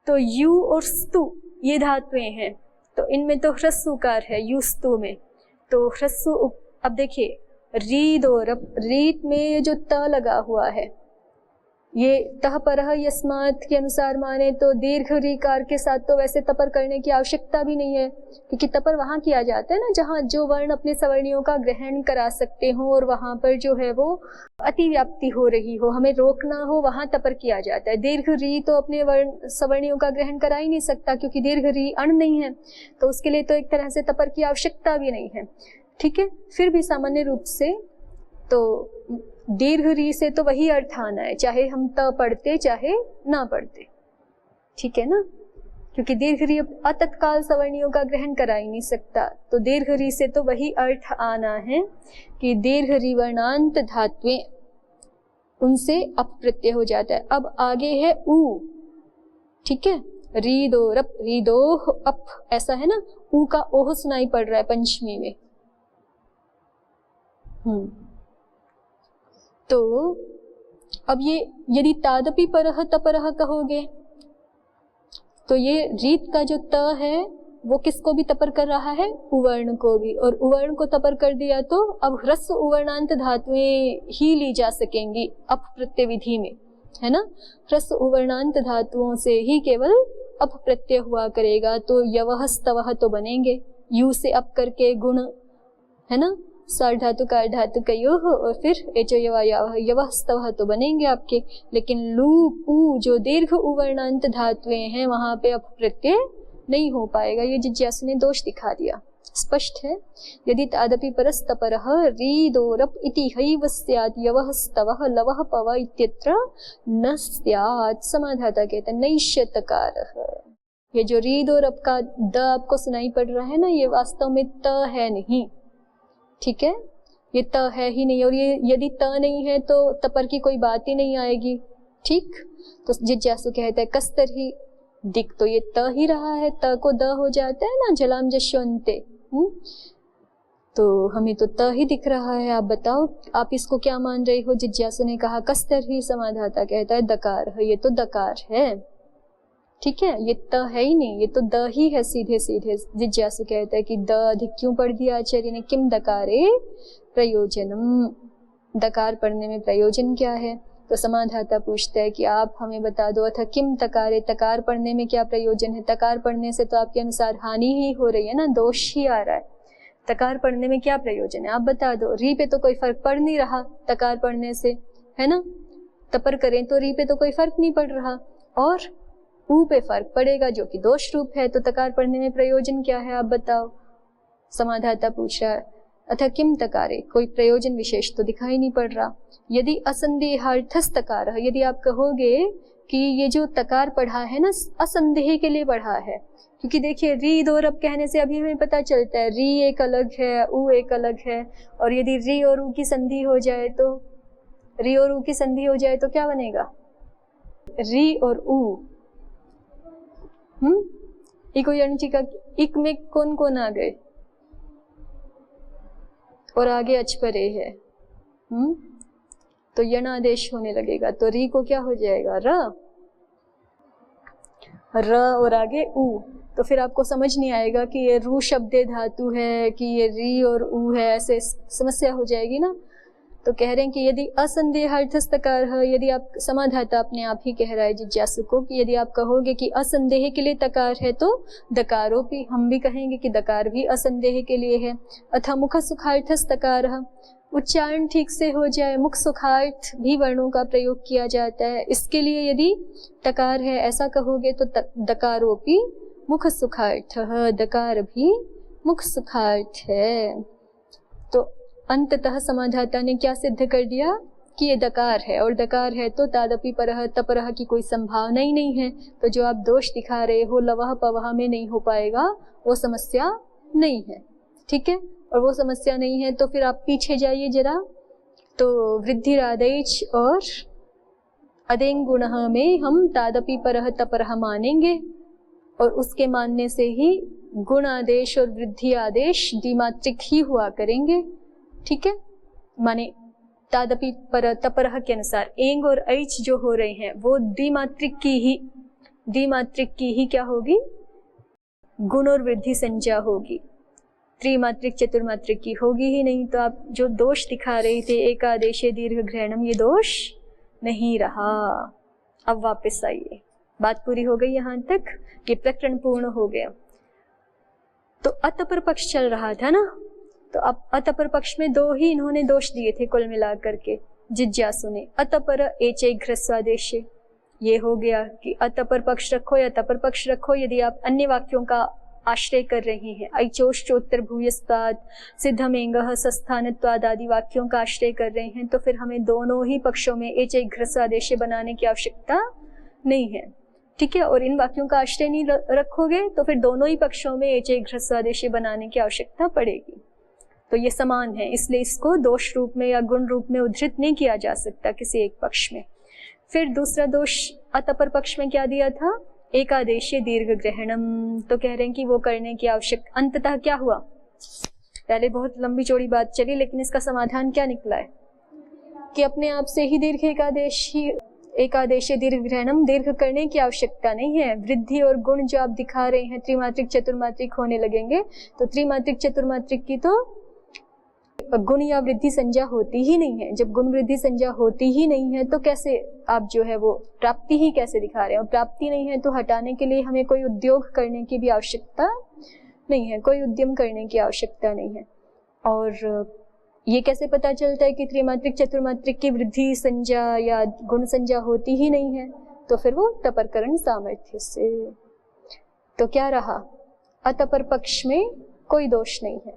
तो यू और स्तु ये धातुएं हैं, तो इनमें तो ह्रस्वकार है यू स्तु में, तो ह्रस्व। अब देखिए रीद और रीत में ये जो त लगा हुआ है, ये तह परह यस्मात् के अनुसार माने तो दीर्घ रीकार के साथ तो वैसे तपर करने की आवश्यकता भी नहीं है, क्योंकि तपर वहां किया जाता है ना जहां जो वर्ण अपने सवर्णियों का ग्रहण करा सकते हो और वहां पर जो है वो अतिव्याप्ति हो रही हो, हमें रोकना हो, वहां तपर किया जाता है। दीर्घ री तो अपने वर्ण सवर्णियों का ग्रहण करा ही नहीं सकता, क्योंकि दीर्घ री अण नहीं है, तो उसके लिए तो एक तरह से तपर की आवश्यकता भी नहीं है। ठीक है, फिर भी सामान्य रूप से तो दीर्घ री से तो वही अर्थ आना है, चाहे हम त पढ़ते चाहे ना पढ़ते। ठीक है ना, क्योंकि दीर्घ री अतत्काल सवर्णियों का ग्रहण करा ही नहीं सकता, तो दीर्घ री से तो वही अर्थ आना है कि दीर्घ री वर्णांत धातुएं उनसे अप प्रत्यय हो जाता है। अब आगे है उ, ठीक है, रीदो रप रीदोह अप, ऐसा है ना, उ का ओह सुनाई पड़ रहा है पंचमी में। तो अब ये यदि तादपि परह तपरह कहोगे तो ये रीत का जो त है वो किसको भी तपर कर रहा है, उवर्ण को भी, और उवर्ण को तपर कर दिया तो अब ह्रस्व उवर्णांत धातुएं ही ली जा सकेंगी अप प्रत्यय विधि में, है ना। ह्रस्व उवर्णांत धातुओं से ही केवल अप प्रत्यय हुआ करेगा, तो यवह स्तवह तो बनेंगे, यू से अप करके गुण, है ना, सार धातु कार धातु कयो हो, और फिर एचो यवह स्तवह तो बनेंगे आपके। लेकिन लू पू जो दीर्घ उवर्णांत धातुएं हैं वहां पे अप प्रत्यय नहीं हो पाएगा, ये जिज्ञासु ने दोष दिखा दिया। स्पष्ट है, यदि तादपि परस्तपरः रीदोरप इति हैव स्यात् यवः स्तवः लवः पव इत्यत्र न स्यात्, समाधाता कहते हैं नैष्यतकारः। ये जो रीदोरप का द आपको सुनाई पड़ रहा है ना, ये वास्तव में त है नहीं, ठीक है, ये त है ही नहीं, और ये यदि त नहीं है तो तपर की कोई बात ही नहीं आएगी। ठीक, तो जिज्ञासु कहते हैं कस्तर ही, दिख तो ये त ही रहा है, त को द हो जाता है ना, जलाम जश्वंते, तो हमें तो त ही दिख रहा है, आप बताओ आप इसको क्या मान रहे हो। जिज्ञासु ने कहा कस्तर ही, समाधाता कहता है दकार है, ये तो दकार है, ठीक है, ये त है ही नहीं, ये तो द ही है सीधे सीधे। जिज्ञासु कहता है कि द अधिक क्यों पढ़ दिया आचार्य ने, किम दकारे प्रयोजनम, दकार पढ़ने में प्रयोजन क्या है। तो समाधाता पूछता है कि आप हमें बता दो, अथा किम तकारे, तकार पढ़ने में क्या प्रयोजन है। तकार पढ़ने से तो आपके अनुसार हानि ही हो रही है ना, दोष ही आ रहा है, तकार पढ़ने में क्या प्रयोजन है, आप बता दो। री पे तो कोई फर्क पड़ नहीं रहा तकार पढ़ने से, है ना, तपर करें तो री पे तो कोई फर्क नहीं पड़ रहा, और ऊ पे फर्क पड़ेगा जो कि दोष रूप है, तो तकार पढ़ने में प्रयोजन क्या है, आप बताओ। समाधाता पूछ रहा है अथा किम तकारे, कोई प्रयोजन विशेष तो दिखाई नहीं पड़ रहा। यदि असंदेहार्थस तकार, यदि आप कहोगे कि ये जो तकार पढ़ा है ना असंदेह के लिए पढ़ा है, क्योंकि देखिए री दो रब कहने से अभी हमें पता चलता है री एक अलग है, ऊ एक अलग है, और यदि री और ऊ की संधि हो जाए तो, री और ऊ की संधि हो जाए तो क्या बनेगा, री और ऊ। इको यणचिका इक में कौन कौन आ गए, और आगे अचपरे है, तो यणादेश होने लगेगा, तो री को क्या हो जाएगा, र और आगे ऊ। तो फिर आपको समझ नहीं आएगा कि ये रू शब्दे धातु है कि ये री और ऊ है, ऐसे समस्या हो जाएगी ना। तो कह रहे हैं कि यदि असंदेहार्थस तकार है, यदि आप, समाधाता अपने आप ही कह रहा है जिज्ञासु को कि यदि आप कहोगे कि असंदेह के लिए तकार है तो दकारो भी, हम भी कहेंगे कि दकार भी असंदेह के लिए है। अथा मुख सुखार्थस तकार, उच्चारण ठीक से हो जाए, मुख सुखार्थ भी वर्णों का प्रयोग किया जाता है, इसके लिए यदि तकार है ऐसा कहोगे तो दकारोपि मुख सुखार्थ, दकार भी मुख सुखार्थ है। तो अंततः समाधाता ने क्या सिद्ध कर दिया कि ये दकार है, और दकार है तो तादपि परह तपरह की कोई संभावना ही नहीं है, तो जो आप दोष दिखा रहे हो लवह पवह में नहीं हो पाएगा, वो समस्या नहीं है, ठीक है। और वो समस्या नहीं है तो फिर आप पीछे जाइए जरा, तो वृद्धिरादेश और अदेंग गुण में हम तादपि परह तपरह मानेंगे, और उसके मानने से ही गुण आदेश और वृद्धि आदेश द्विमात्रिक ही हुआ करेंगे, ठीक है। माने तादपि पर तपरह के अनुसार एंग और ऐच जो हो रहे हैं वो द्विमात्रिक की ही द्विमात्रिक की ही क्या होगी, गुण और वृद्धि संज्ञा होगी, त्रिमात्रिक चतुर्मात्रिक की होगी ही नहीं। तो आप जो दोष दिखा रहे थे एकादेशे दीर्घ ग्रहणम, ये दोष नहीं रहा। अब वापस आइए, बात पूरी हो गई यहाँ तक, ये प्रकरण पूर्ण हो गया। तो अतपर पक्ष चल रहा था ना, तो अब अतपर पक्ष में दो ही इन्होंने दोष दिए थे कुल मिलाकर के जिज्ञासु ने, अतपर एचैघ्रस्वादेशे। ये हो गया कि अतपर पक्ष रखो या तपर पक्ष रखो, यदि आप अन्य वाक्यों का आश्रय कर रहे हैं, ऐचोश्चोत्तर भूयस्तात् सिद्धमेंगः सस्थानत्वाद आदि वाक्यों का आश्रय कर रहे हैं, तो फिर हमें दोनों ही पक्षों में एचैघ्रस्वादेशे बनाने की आवश्यकता नहीं है, ठीक है। और इन वाक्यों का आश्रय नहीं रखोगे तो फिर दोनों ही पक्षों में एचैघ्रस्वादेशे बनाने की आवश्यकता पड़ेगी। तो ये समान है, इसलिए इसको दोष रूप में या गुण रूप में उद्धृत नहीं किया जा सकता किसी एक पक्ष में। फिर दूसरा दोष अतपर पक्ष में क्या दिया था, एकादेशे दीर्घ ग्रहणम। तो कह रहे हैं कि वो करने की आवश्यक, अंततः क्या हुआ, पहले बहुत लंबी चौड़ी बात चली, लेकिन इसका समाधान क्या निकला है कि अपने आप से ही दीर्घ एकादेशे दीर्घ ग्रहणम, दीर्घ करने की आवश्यकता नहीं है। वृद्धि और गुण जो आप दिखा रहे हैं त्रिमात्रिक चतुर्मात्रिक होने लगेंगे, तो त्रिमात्रिक चतुर्मात्रिक की तो गुण या वृद्धि संज्ञा होती ही नहीं है। जब गुण वृद्धि संज्ञा होती ही नहीं है तो कैसे आप जो है वो प्राप्ति ही कैसे दिखा रहे हैं, और प्राप्ति नहीं है तो हटाने के लिए हमें कोई उद्योग करने की भी आवश्यकता नहीं है, कोई उद्यम करने की आवश्यकता नहीं है। और ये कैसे पता चलता है कि त्रिमात्रिक चतुर्मात्रिक की वृद्धि संज्ञा या गुण संज्ञा होती ही नहीं है, तो फिर वो तपरकरण सामर्थ्य से। तो क्या रहा, अतपर पक्ष में कोई दोष नहीं है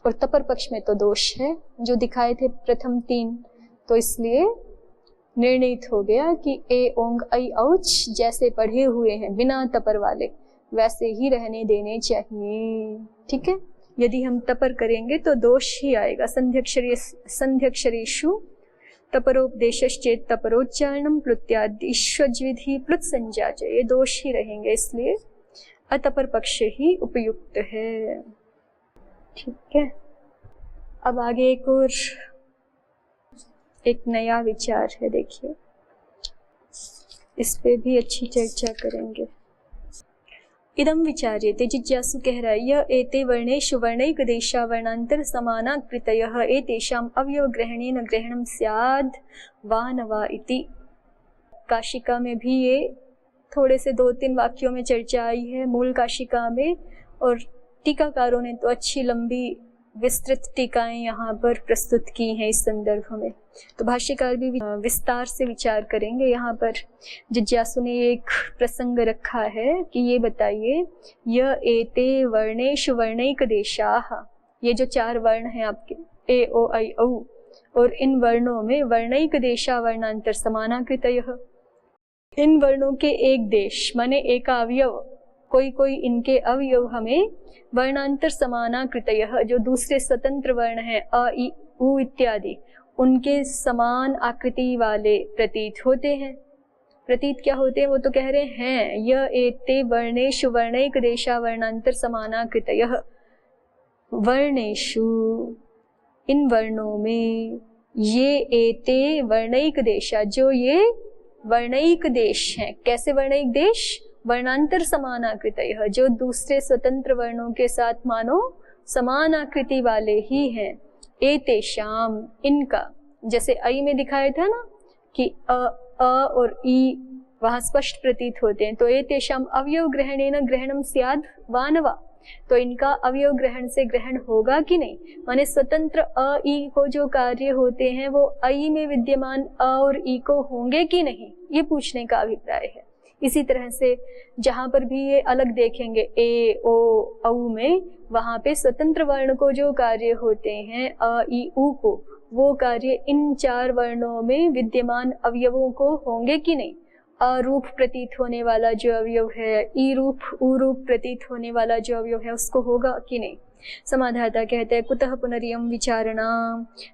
और तपर पक्ष में तो दोष है जो दिखाए थे प्रथम तीन। तो इसलिए निर्णित हो गया कि ए ओंग ऐ औच जैसे पढ़े हुए हैं बिना तपर वाले वैसे ही रहने देने चाहिए, ठीक है। यदि हम तपर करेंगे तो दोष ही आएगा। संध्यक्षरेषु तपरोपदेशश्चेत तपरोच्चारणम प्लुत्यादिष्वज्विधि प्लुत संज्ञा च, ये दोष ही रहेंगे, इसलिए अतपर पक्ष ही उपयुक्त है, ठीक है। अब आगे एक नया विचार है, देखिए इस पे भी अच्छी चर्चा करेंगे। इदम विचार्यते, जिज्ञासु कह रहा है, यह एते वर्णेषु वर्णैक देशा वर्णांतर समानाकृतयः एतेषां अवयव ग्रहणेन ग्रहणं स्याद् वा न वा इति। काशिका में भी ये थोड़े से 2-3 वाक्यों में चर्चा आई है मूल काशिका में, और टीकाकारों ने तो अच्छी लंबी विस्तृत टीकाएं यहाँ पर प्रस्तुत की हैं इस संदर्भ में। तो भाष्यकार भी विस्तार से विचार करेंगे। यहाँ पर जिज्ञासु ने एक प्रसंग रखा है कि ये बताइए, यह एते वर्णेषु वर्णैक देशाः, ये जो 4 वर्ण हैं आपके ए ओ ऐ औ, और इन वर्णों में वर्णैक देशा वर्णांतर समानाकृतयः, इन वर्णों के एक देश माने एक अवयव, कोई कोई इनके अवयव हमें वर्णांतर समानाकृतयः, जो दूसरे स्वतंत्र वर्ण हैं अ इ उ इत्यादि, उनके समान आकृति वाले प्रतीत होते हैं। प्रतीत क्या होते हैं, वो तो कह रहे हैं यह एते वर्णेषु वर्णैक देशा वर्णांतर समानाकृतयः, वर्णेषु इन वर्णों में, ये एते वर्णैक देशा, जो ये वर्णैक देश हैं। कैसे वर्णैक देश, वर्णांतर समानाकृतयः, जो दूसरे स्वतंत्र वर्णों के साथ मानो समान आकृति वाले ही हैं। एतेषाम, इनका, जैसे ऐ में दिखाया था ना कि अ और ई वहां स्पष्ट प्रतीत होते हैं, तो एतेषाम अवयव ग्रहणेन ग्रहणम स्याद् वा न वा, तो इनका अवयव ग्रहण से ग्रहण होगा कि नहीं, माने स्वतंत्र अ ई को जो कार्य होते हैं वो ऐ में विद्यमान अ और ई को होंगे कि नहीं, ये पूछने का अभिप्राय है। इसी तरह से जहाँ पर भी ये अलग देखेंगे ए ओ औ में, वहाँ पे स्वतंत्र वर्ण को जो कार्य होते हैं अ ई उ को, वो कार्य इन 4 वर्णों में विद्यमान अवयवों को होंगे कि नहीं। अरूप प्रतीत होने वाला जो अवयव है, ई रूप उ रूप प्रतीत होने वाला जो अवयव है, उसको होगा कि नहीं। समाधाता कहते हैं कुतः पुनरियम विचारणा,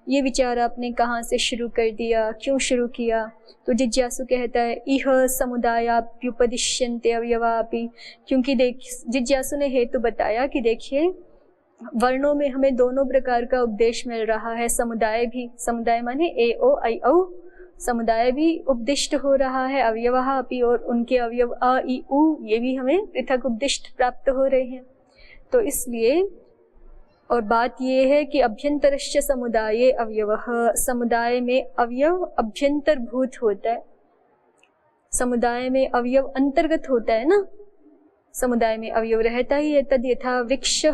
ये विचार आपने कहाँ से शुरू कर दिया, क्यों शुरू किया। तो जिज्ञासु कहता है इह समुदायाप्युपदिश्यन्ते अवयवापि, क्योंकि जिज्ञासु ने हेतु बताया कि देखिए वर्णों में हमें दोनों प्रकार का उपदेश मिल रहा है। समुदाय भी, समुदाय माने ए ओ ऐ औ, समुदाय भी उपदिष्ट हो रहा है, अवयवः अपि, और उनके अवयव अ इ उ ये भी हमें पृथक उपदिष्ट प्राप्त हो रहे हैं। तो इसलिए और बात ये है कि अभ्यंतरश्च समुदाये अवयवः, समुदाय में अवयव अभ्यंतरभूत होता है, समुदाय में अवयव अंतर्गत होता है ना, समुदाय में अवयव रहता ही है। तद यथा वृक्ष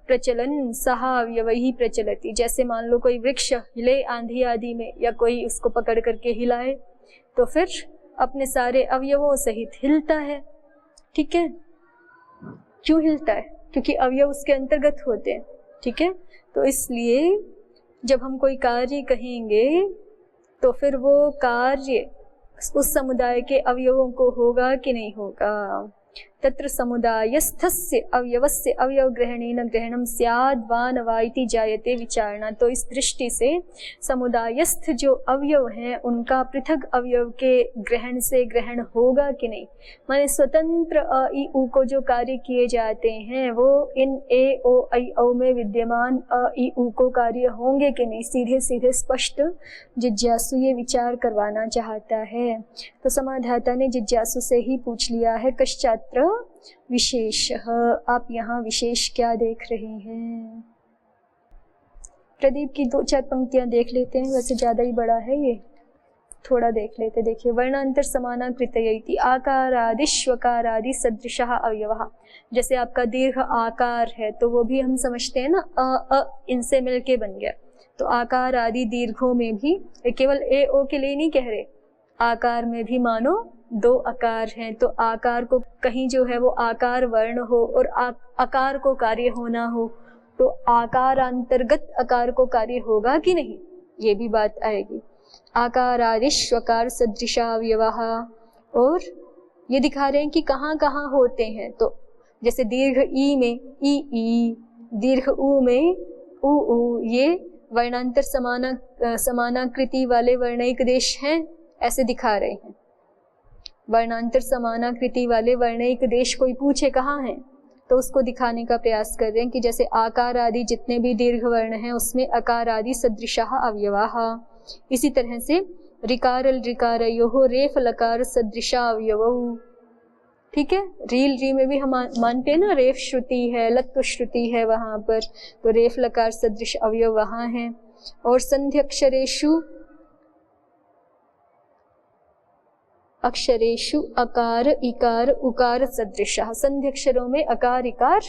प्रचलन सह अवयवैः प्रचलति, जैसे मान लो कोई वृक्ष हिले आंधी आदि में, या कोई उसको पकड़ करके हिलाए तो फिर अपने सारे अवयवों सहित हिलता है। ठीक है, क्यों हिलता है? क्योंकि अवयव उसके अंतर्गत होते हैं। ठीक है, तो इसलिए जब हम कोई कार्य कहेंगे तो फिर वो कार्य उस समुदाय के अवयवों को होगा कि नहीं होगा। तत्र समुदायस्थस्य अवयवस्य अवयवग्रहणेन ग्रहणं स्याद् वा न वा इति जायते विचारणा। तो इस दृष्टि से समुदायस्थ जो अवयव हैं उनका पृथक अवयव के ग्रहण से ग्रहण होगा कि नहीं, माने स्वतंत्र अ इ उ को जो कार्य किए जाते हैं वो इन ए ओ ऐ औ में विद्यमान अ इ उ को कार्य होंगे कि नहीं, सीधे सीधे स्पष्ट जिज्ञासु ये विचार करवाना चाहता है। तो समाधाता ने जिज्ञासु से ही पूछ लिया है कश्चात्र विशेष, आप यहाँ विशेष क्या देख रहे हैं। प्रदीप की 2-4 पंक्तियां देख लेते हैं, वैसे ज्यादा ही बड़ा है ये, थोड़ा देख लेते। देखिए, वर्णांतर समानाकृतयति आकारादिष्वकारादि सदृशः अवयवः, जैसे आपका दीर्घ आकार है तो वो भी हम समझते हैं ना, अ इनसे मिलके बन गया। तो आकार आदि दीर्घों में भी केवल ए ओ के लिए नहीं कह रहे, आकार में भी मानो 2 आकार हैं, तो आकार को कहीं जो है वो आकार वर्ण हो और आकार को कार्य होना हो, तो आकार अंतर्गत आकार को कार्य होगा कि नहीं, ये भी बात आएगी। आकारादिष्वकार सदृशावयवः, और ये दिखा रहे हैं कि कहाँ कहाँ होते हैं। तो जैसे दीर्घ ई में ई, दीर्घ उ में उ, ये वर्णांतर समानाकृति वाले वर्णिक देश हैं, ऐसे दिखा रहे हैं। वर्णांतर समानाकृति वाले वर्णिक देश कोई पूछे कहाँ हैं, तो उसको दिखाने का प्रयास कर रहे हैं कि जैसे आकार आदि जितने भी दीर्घ वर्ण हैं उसमें अकार आदि सदृशः अवयवाः। इसी तरह से ऋकार ऋकारयोः रेफ लकार सदृशा अवयवौ। ठीक है, रील री में भी हम मानते हैं ना, रेफ श्रुति है, लत्व श्रुति है वहां पर, तो रेफ लकार सदृश अवयव वहां है। और संध्यक्षरेषु अक्षरेषु अकार इकार उकार सदृशः, संधि अक्षरों में अकार इकार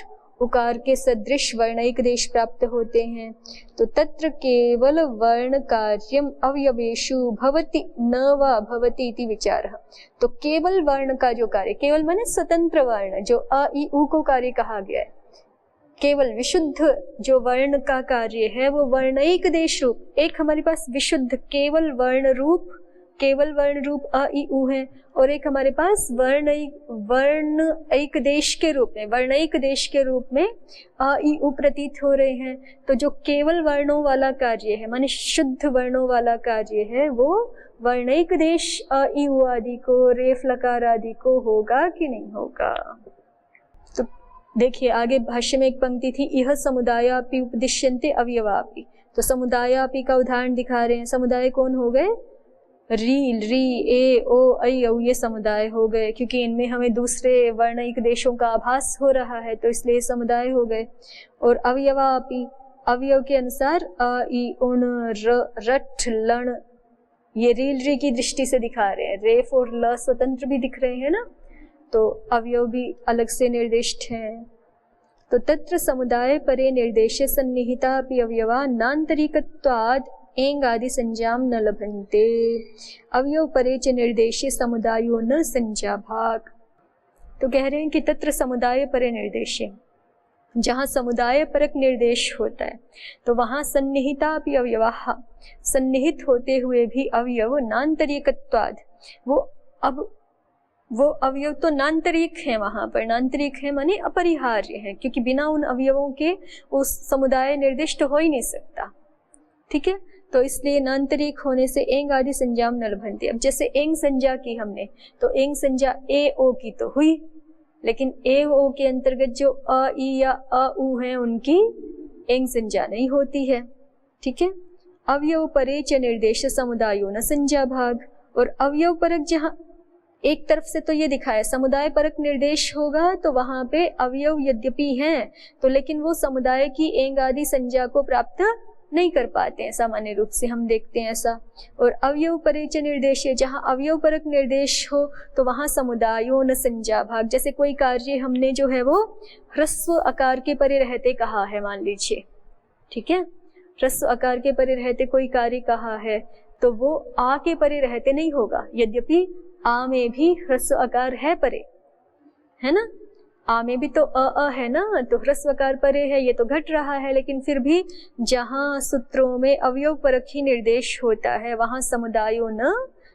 उकार के सदृश वर्णिक देश प्राप्त होते हैं। तो तत्र केवल वर्ण कार्यम अवयवेषु भवति न वा भवति इति विचारः। तो केवल वर्ण का जो कार्य, केवल माने स्वतंत्र वर्ण, जो अ इ उ को कार्य कहा गया है, केवल विशुद्ध जो वर्ण का कार्य है वो वर्णिक देश रूप, एक हमारे पास विशुद्ध केवल वर्ण रूप अ इ उ है, और एक हमारे पास वर्णिक देश के रूप में, वर्णिक देश के रूप में अ इ उ प्रतीत हो रहे हैं। तो जो केवल वर्णों वाला कार्य है, माने शुद्ध वर्णों वाला कार्य है, वो वर्णिक देश अ इ उ आदि को, रेफ लकार आदि को होगा कि नहीं होगा। तो देखिए आगे भाष्य में एक पंक्ति थी, इह समुदायापि उपदिश्यन्ते अवयवापि। तो समुदायापि का उदाहरण दिखा रहे हैं। समुदाय कौन हो गए? री, ए, ओ, ऐ, औ, ये समुदाय हो गए, क्योंकि इनमें हमें दूसरे वर्णिक देशों का आभास हो रहा है, तो इसलिए समुदाय हो गए। और अवयवापि, अवयव के अनुसार अ, इ, उण, रट, लण, ये रील री की दृष्टि से दिखा रहे हैं। रेफ और ल स्वतंत्र भी दिख रहे हैं ना, तो अवयव भी अलग से निर्दिष्ट हैं। तो तत्र समुदाय परे निर्देशे सन्निहिता अपि अवयवा नान्तरिकत्वाद् एंग आदि संज्ञाम न लभन्ते। अवयव परे च निर्देशे समुदायो न संज्ञा भाग। तो कह रहे हैं कि तत्र समुदाय परे निर्देशे, जहाँ समुदाय परक निर्देश होता है तो वहाँ सन्निहिता अपि अवयवाः, सन्निहित होते हुए भी अवयव नान्तरिकत्वाद्, वो अवयव तो नान्तरिक है, वहाँ पर नान्तरिक है माने अपरिहार्य है, क्योंकि बिना उन अवयवों के उस समुदाय निर्दिष्ट हो ही नहीं सकता। ठीक है, तो इसलिए नान्तरिक होने से एंग आदि संज्ञाम न लभन्ते। अब जैसे एंग संज्ञा की हमने, तो एंग संज्ञा ए ओ की तो हुई, लेकिन ए ओ के अंतर्गत जो अ इ या अ उ हैं उनकी एंग संज्ञा नहीं होती है। ठीक है, अवयव परे च निर्देश समुदायो न संज्ञा भाग। और अवयव परक जहाँ एक तरफ से तो ये दिखाया समुदाय परक निर्देश होगा तो वहां पे अवयव यद्यपि हैं तो लेकिन वो समुदाय की एंग आदि संज्ञा को प्राप्त नहीं कर पाते हैं, सामान्य रूप से हम देखते हैं ऐसा। और अवयव परे च निर्देश, जहाँ अवयव परक निर्देश हो तो वहां समुदायों न संज्ञा भाग। जैसे कोई कार्य हमने जो है वो ह्रस्व आकार के परे रहते कहा है, मान लीजिए, ठीक है, ह्रस्व आकार के परे रहते कोई कार्य कहा है तो वो आ के परे रहते नहीं होगा, यद्यपि आ में भी ह्रस्व आकार है परे, है ना, आ में भी तो अ है ना, तो ह्रस्व आकार परे है, ये तो घट रहा है, लेकिन फिर भी जहाँ सूत्रों में अवयव परक ही निर्देश होता है वहां समुदायों न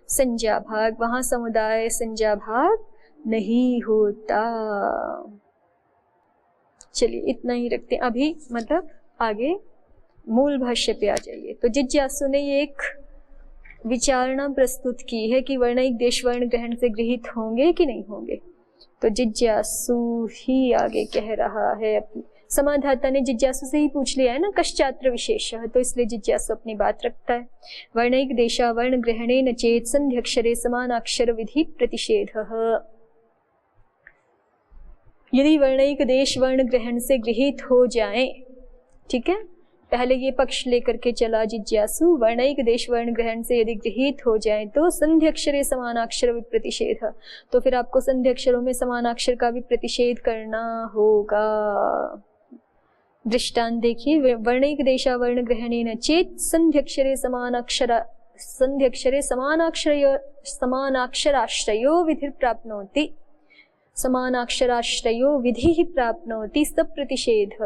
संज्ञा भाग, वहां समुदाय संज्ञा भाग नहीं होता। चलिए इतना ही रखते हैं अभी, मतलब आगे मूल भाष्य पे आ जाइए। तो जिज्ञासु ने ये एक विचारणा प्रस्तुत की है कि वर्णिक देश वर्ण ग्रहण से गृहीत होंगे कि नहीं होंगे। तो जिज्ञासु ही आगे कह रहा है, समाधाता ने जिज्ञासु से ही पूछ लिया है ना, कश्चात्र विशेष, तो इसलिए जिज्ञासु अपनी बात रखता है। वर्णिक देशा वर्ण ग्रहणे न चेत संध्यक्षरे समानाक्षर विधि प्रतिषेधः। यदि वर्णिक देश वर्ण ग्रहण से गृहीत हो जाएं, ठीक है, पहले ये पक्ष लेकर के चला जिज्ञासु, वर्णिक देश वर्ण ग्रहण से यदि गृहीत हो जाए तो संध्यक्षरे समानाक्षर विप्रतिषेध, तो फिर आपको संध्यक्षरों में समानाक्षर का भी प्रतिषेध करना होगा। दृष्टांत देखिए, वर्णिक देशा वर्ण ग्रहणेन चेत संध्यक्षरे समानाक्षराश्रयो विधि प्राप्नोति, समानाक्षराश्रयो विधि प्राप्नोति सप्रतिषेध्यः।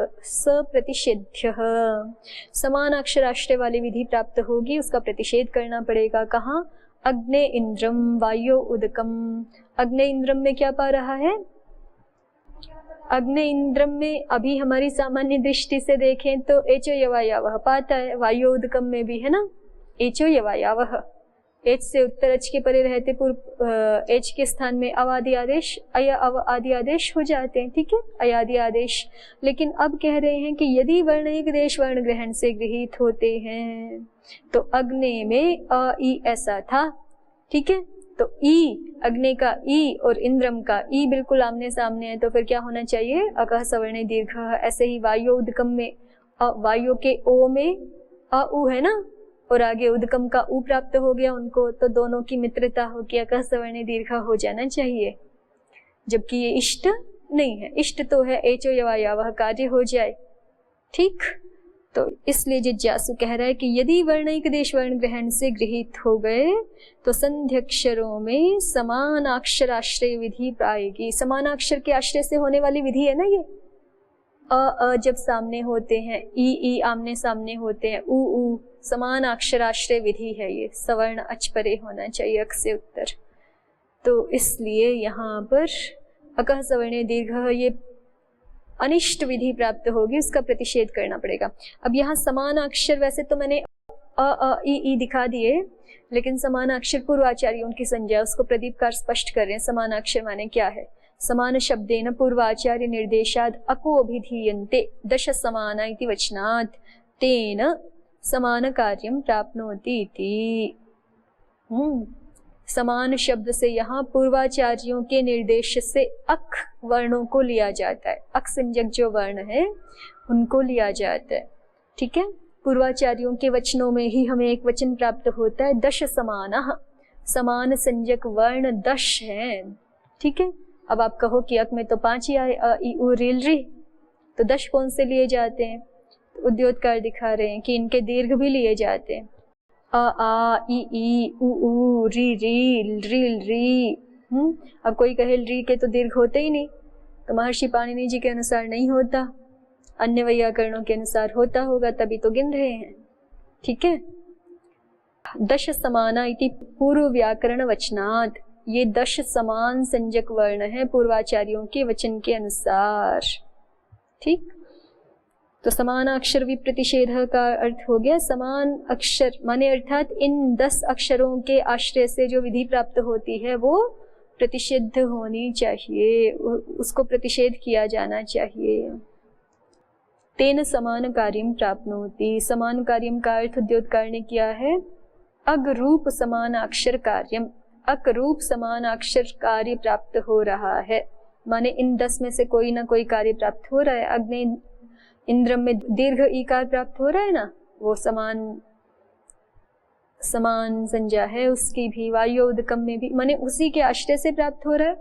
समानाक्षराश्रय वाली विधि प्राप्त होगी, उसका प्रतिषेध करना पड़ेगा। कहाँ? अग्ने इंद्रम वायो उदकम। अग्ने इंद्रम में क्या पा रहा है? अग्ने इंद्रम में अभी हमारी सामान्य दृष्टि से देखें तो एचो यवायावह पाता है, वायो उदकम में भी है ना एचो यवायावह। एच से उत्तर एच के परे रहते पूर्व एच के स्थान में अवादि आदेश अय अव आदि आदेश हो जाते हैं, ठीक है, अयादि आदेश। लेकिन अब कह रहे हैं कि यदि वर्णिक देश वर्ण ग्रहण से गृहीत होते हैं तो अग्ने में अ ई ऐसा था, ठीक है, तो ई, अग्नि का ई और इंद्रम का ई बिल्कुल आमने सामने है, तो फिर क्या होना चाहिए? अकह सवर्णे दीर्घ। ऐसे ही वायु उदकम में वायु के ओ में अ उ है ना, और आगे उदकम का उ प्राप्त हो गया उनको, तो दोनों की मित्रता हो गया, अकह सवर्णे दीर्घ हो जाना चाहिए, जबकि ये इष्ट नहीं है। इष्ट तो है एचो यवायावह कार्य हो जाए, ठीक। तो इसलिए जिज्ञासु कह रहा है कि यदि वर्णिक देश वर्ण ग्रहण से गृहीत हो गए तो संध्यक्षरों में समानाक्षराश्रय विधि आएगी। समानाक्षर के आश्रय से होने वाली विधि है ना ये, अ जब सामने होते हैं, ई आमने सामने होते हैं, उ समान अक्षराश्रय विधि है, ये सवर्ण अच परे होना चाहिए अक से उत्तर। तो इसलिए यहाँ पर अकह सवर्णे दीर्घ ये अनिष्ट विधि प्राप्त होगी, उसका प्रतिषेध करना पड़ेगा। अब यहाँ समान अक्षर, वैसे तो मैंने अ ई दिखा दिए, लेकिन समान अक्षर पूर्वाचार्यों की संज्ञा, उसको प्रदीपकार स्पष्ट कर रहे हैं। समान अक्षर माने क्या है? समान शब्देन पूर्वाचार्य निर्देशाद अको अभिधीयन्ते दश समाना इति वचनात् तेन समान कार्यम प्राप्नोति इति। समान शब्द से यहाँ पूर्वाचार्यों के निर्देश से अक वर्णों को लिया जाता है, अक संज्ञक जो वर्ण है उनको लिया जाता है, ठीक है। पूर्वाचार्यों के वचनों में ही हमें एक वचन प्राप्त होता है, दश समानः, समान संज्ञक वर्ण 10 हैं, ठीक है। अब आप कहो कि अक में तो 5 ही आए, अ ई उ रील री, तो 10 कौन से लिए जाते हैं? तो उद्योतकार दिखा रहे हैं कि इनके दीर्घ भी लिए जाते हैं, अ आ ई उ री री रील री। अब कोई कहे री के तो दीर्घ होते ही नहीं, तो महर्षि पाणिनि जी के अनुसार नहीं होता, अन्य वैयाकरणों के अनुसार होता होगा, तभी तो गिन रहे हैं, ठीक है। दश समाना इति पूर्व व्याकरण वचनात्, ये 10 समान संज्ञक वर्ण है पूर्वाचार्यों के वचन के अनुसार, ठीक। तो समान अक्षर विप्रतिषेध का अर्थ हो गया समान अक्षर माने अर्थात इन 10 अक्षरों के आश्रय से जो विधि प्राप्त होती है वो प्रतिषिद्ध होनी चाहिए, उसको प्रतिषेध किया जाना चाहिए। तेन समान कार्यम प्राप्नोति। समान कार्यम का अर्थ द्योतकार ने किया है अग रूप समान अक्षर कार्यम। अक रूप समान अक्षर कार्य प्राप्त हो रहा है, माने इन 10 में से कोई ना कोई कार्य प्राप्त हो रहा है। अग्नि इंद्रम में दीर्घ ईकार प्राप्त हो रहा है ना, वो समान संज्ञा है उसकी भी। वायोदकम में भी माने उसी के आश्रय से प्राप्त हो रहा है,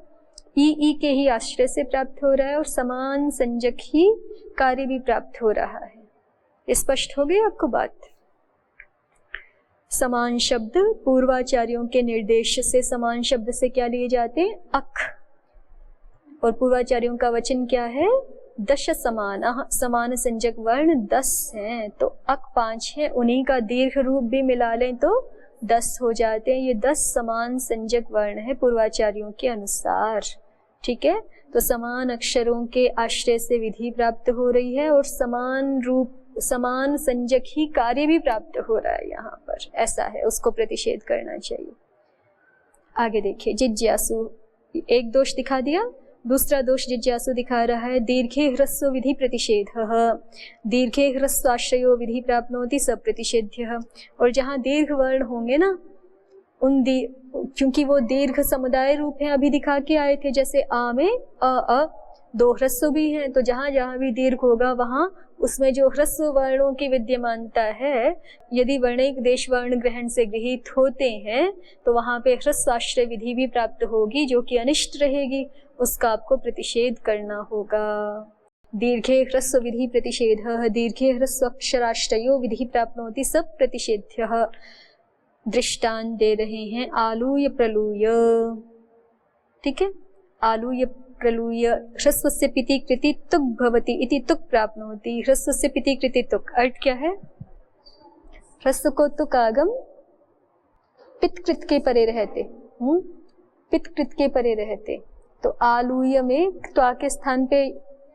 ई के ही आश्रय से प्राप्त हो रहा है, और समान संज्ञक ही कार्य भी प्राप्त हो रहा है। स्पष्ट हो गई आपको बात? समान शब्द पूर्वाचार्यों के निर्देश से समान शब्द से क्या लिए जाते हैं? अक। और पूर्वाचार्यों का वचन क्या है? दश समान। समान संज्ञक वर्ण 10 हैं, तो अक 5 है, उन्हीं का दीर्घ रूप भी मिला लें तो 10 हो जाते हैं। ये 10 समान संज्ञक वर्ण है पूर्वाचार्यों के अनुसार। ठीक है, तो समान अक्षरों के आश्रय से विधि प्राप्त हो रही है और समान रूप समान संज्ञक ही कार्य भी प्राप्त हो रहा है यहाँ पर, ऐसा है, उसको प्रतिषेध करना चाहिए। आगे देखिए, जिज्ञासु एक दोष दिखा दिया, दूसरा दोष जिज्ञासु दिखा रहा है दीर्घे ह्रस्व विधि प्रतिषेधः। दीर्घे ह्रस्वाश्रयो विधि प्राप्नोति स प्रतिषेध्यः। और जहाँ दीर्घ वर्ण होंगे ना, क्योंकि वो दीर्घ समुदाय रूप है, अभी दिखा के आए थे, जैसे आ में अ 2 ह्रस्व भी हैं, तो जहाँ जहाँ भी दीर्घ होगा वहाँ उसमें जो ह्रस्व वर्णों की विद्यमानता है, यदि वर्णिक देश वर्ण ग्रहण से गृहीत होते हैं तो वहाँ पे ह्रस्वाश्रय विधि भी प्राप्त होगी जो कि अनिष्ट रहेगी, उसका आपको प्रतिषेध करना होगा। दीर्घे ह्रस्व विधि प्रतिषेधः। दीर्घे ह्रस्वाक्षराश्रयो विधि प्राप्नोति सब प्रतिषेध्यः। दृष्टांत दे रहे हैं आलूय प्रलूय। ठीक है, आलूय प्रलूय ह्रस्वस्य पिति कृति तुक भवति इति तुक प्राप्नोति। ह्रस्वस्य पिति कृति तुक अर्थ क्या है? ह्रस्व को तुक आगम पितकृत के परे रहते, पितकृत के परे रहते। तो आलूय में त्वा के स्थान पे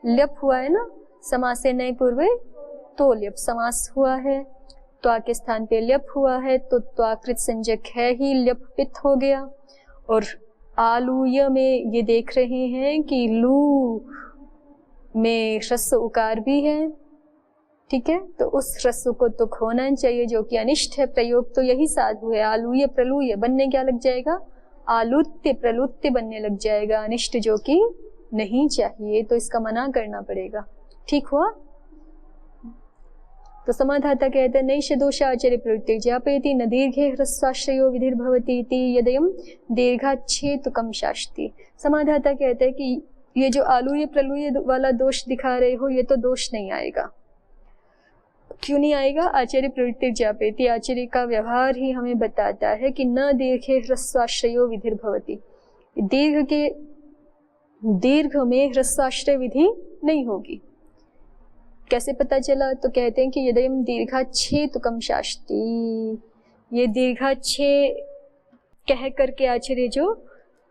ल्यप हुआ है ना, समास से नए पूर्वे तो ल्यप समास हुआ है, त्वा के स्थान पे ल्यप हुआ है तो त्वाकृत संज्ञक है ही, ल्यप पित हो गया। और आलूय में ये देख रहे हैं कि लू में ह्रस्व उकार भी है। ठीक है, तो उस ह्रस्व को तुक होना चाहिए जो कि अनिष्ट है। प्रयोग तो यही साधु है, आलूय प्रलूय बनने क्या लग जाएगा? आलूत्य प्रलुत्य बनने लग जाएगा, अनिष्ट जो कि नहीं चाहिए, तो इसका मना करना पड़ेगा। ठीक हुआ? तो समाधाता कहते हैं नैष दोषाचर्य प्रवृत्ति ज्ञापयति न दीर्घे ह्रस्वाश्रयो विधिर्भवति इति यदयम् दीर्घाच्छेतुकम शास्ति। समाधाता कहते हैं कि ये जो आलूय प्रलूय वाला दोष दिखा रहे हो, ये तो दोष नहीं आएगा। क्यों नहीं आएगा? आचार्य प्रवृत्ति ज्ञापयति, आचार्य का व्यवहार ही हमें बताता है कि न दीर्घे ह्रस्वाश्रयो विधिर्भवति। दीर्घ में ह्रस्वाश्रय विधि नहीं होगी। कैसे पता चला? तो कहते हैं कि यदयम् दीर्घाच्छेतुकम शास्ति। ये दीर्घाच्छे कह करके आचार्य जो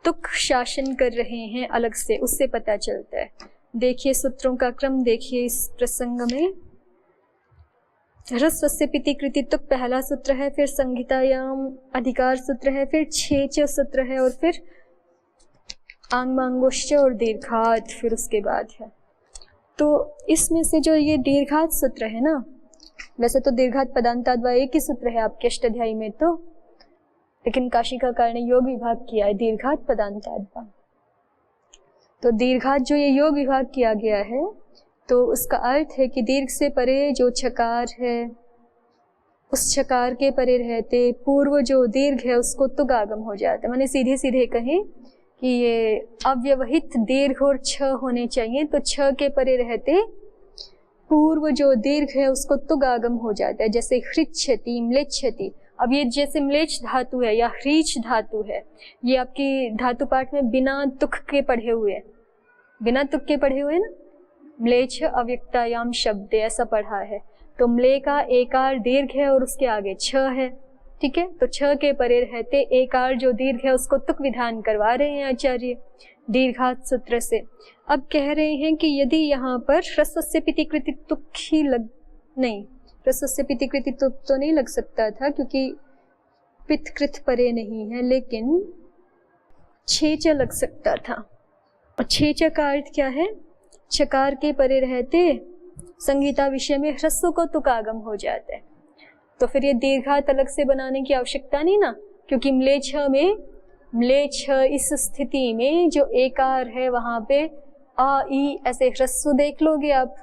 तुक शासन कर रहे हैं अलग से, उससे पता चलता है। देखिए सूत्रों का क्रम देखिए इस प्रसंग में। ह्रस्वस्य पिति कृति तुक पहला सूत्र है, फिर संहितायाम अधिकार सूत्र है, फिर छेच सूत्र है, और फिर आंगमांगोश्च और दीर्घात फिर उसके बाद है। तो इसमें से जो ये दीर्घात सूत्र है ना, वैसे तो दीर्घात पदांताद्वा एक ही सूत्र है आपके अष्टाध्यायी में, तो लेकिन काशिकाकार ने योग विभाग किया है दीर्घात पदांताद्वा। तो दीर्घात जो ये योग विभाग किया गया है, तो उसका अर्थ है कि दीर्घ से परे जो छकार है, उस छकार के परे रहते पूर्व जो दीर्घ है उसको तुग आगम हो जाता है। माने सीधे सीधे कहें कि ये अव्यवहित दीर्घ और छ होने चाहिए, तो छ के परे रहते पूर्व जो दीर्घ है उसको तुग आगम हो जाता है। जैसे हृच्छति, म्लेच्छति। अब ये जैसे म्लेच्छ धातु है या ह्रीच धातु है, ये आपकी धातु पाठ में बिना तुक के पढ़े हुए हैं, बिना तुक के पढ़े हुए ना। म्लेच्छ अव्यक्तायाम शब्द ऐसा पढ़ा है, तो म्ले का एकार दीर्घ है और उसके आगे छ है। ठीक है, तो छ के परे रहते एकार जो दीर्घ है उसको तुक विधान करवा रहे हैं आचार्य दीर्घात सूत्र से। अब कह रहे हैं कि यदि यहाँ पर ह्रस्वस्य पितिकृति तुक ही नहीं, ह्रस्वस्य पितिकृति तुक तो नहीं लग सकता था क्योंकि पितकृत परे नहीं है, लेकिन छेच लग सकता था। और छेच का अर्थ क्या है? छकार के परे रहते संगीता विषय में ह्रस्व को तुक आगम हो जाता है। तो फिर ये दीर्घात अलग से बनाने की आवश्यकता नहीं ना, क्योंकि म्लेच्छ इस स्थिति में जो एकार है वहां पे आ ई ऐसे ह्रस्व देख लोगे आप,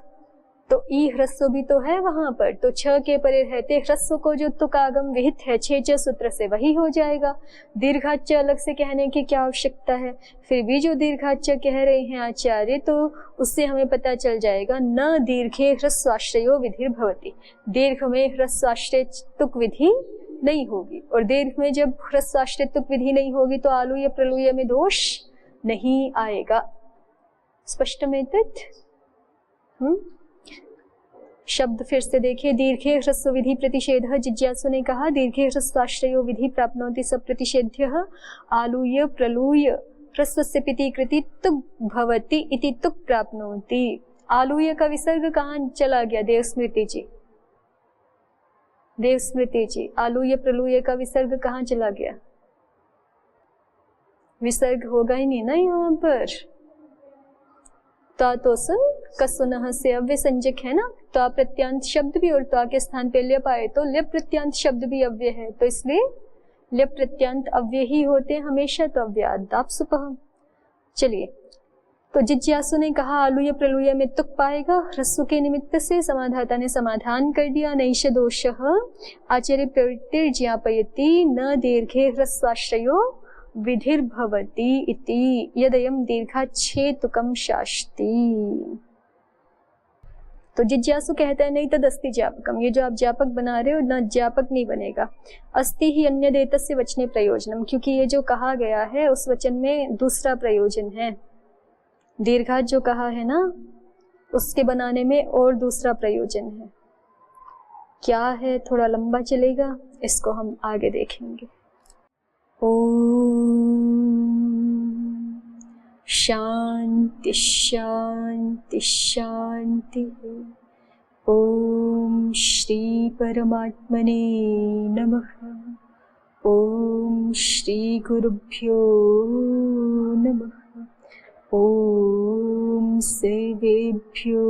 तो ई ह्रस्व भी तो है वहां पर, तो छ के परे रहते ह्रस्व को जो तुकागम विहित है छेच सूत्र से वही हो जाएगा। दीर्घाच्य अलग से कहने की क्या आवश्यकता है। फिर भी जो दीर्घाच्य कह रहे हैं आचार्य, तो उससे हमें पता चल जाएगा न दीर्घे ह्रस्वाश्रयो विधिर भवति, दीर्घ में ह्रस्वाश्रय तुक विधि नहीं होगी, और दीर्घ में जब ह्रस्वाश्रय तुक विधि नहीं होगी तो आलूय प्रलूय में दोष नहीं आएगा। स्पष्ट में शब्द फिर से देखिए। दीर्घे ह्रस्व विधि प्रतिषेधः, जिज्ञासु ने कहा दीर्घे ह्रस्वाश्रयो विधि प्राप्नोति स प्रतिषेध्यः, आलूय प्रलूय ह्रस्वस्य पिति कृति तुक भवति इति तुक प्राप्नोति। आलूय का विसर्ग कहाँ चला गया? देवस्मृति जी, देवस्मृति जी, आलूय प्रलूय का विसर्ग कहाँ चला गया? विसर्ग होगा ही नहीं ना यहाँ पर। तातोसन कसुनः से अव्यय संज्ञक है ना, त्वा प्रत्यांत शब्द भी और त्वा के स्थान पे ल्यप आए तो ल्यप प्रत्यांत शब्द भी अव्यय है, तो इसलिए ल्यप प्रत्यांत अव्यय ही होते हैं हमेशा, तो अव्ययादाप सुपह। चलिए, तो जिज्ञासु ने कहा आलूय प्रलूय में तुक पाएगा, ह्रस्व के निमित्त से समाधाता ने समाधान कर दिया। नैष दोषः आचार्य प्रवृत्तिर्ज्ञापयति न दीर्घे ह्रस्वाश्रयो विधिर्भवति इति यदयं दीर्घाच्छेतुकं शास्ति। तो जिज्ञासु कहता है नहीं तदस्ति ज्ञापकम, ये जो आप ज्ञापक बना रहे हो ना ज्ञापक नहीं बनेगा। अस्ति ही अन्य देतस्य वचने प्रयोजनम, क्योंकि ये जो कहा गया है उस वचन में दूसरा प्रयोजन है। दीर्घात जो कहा है ना उसके बनाने में और दूसरा प्रयोजन है। क्या है? थोड़ा लंबा चलेगा, इसको हम आगे देखेंगे। ओम शांति शांति शांति। ओम श्री परमात्मने नमः। ओम श्री गुरुभ्यो नमः। ओम सर्वेभ्यो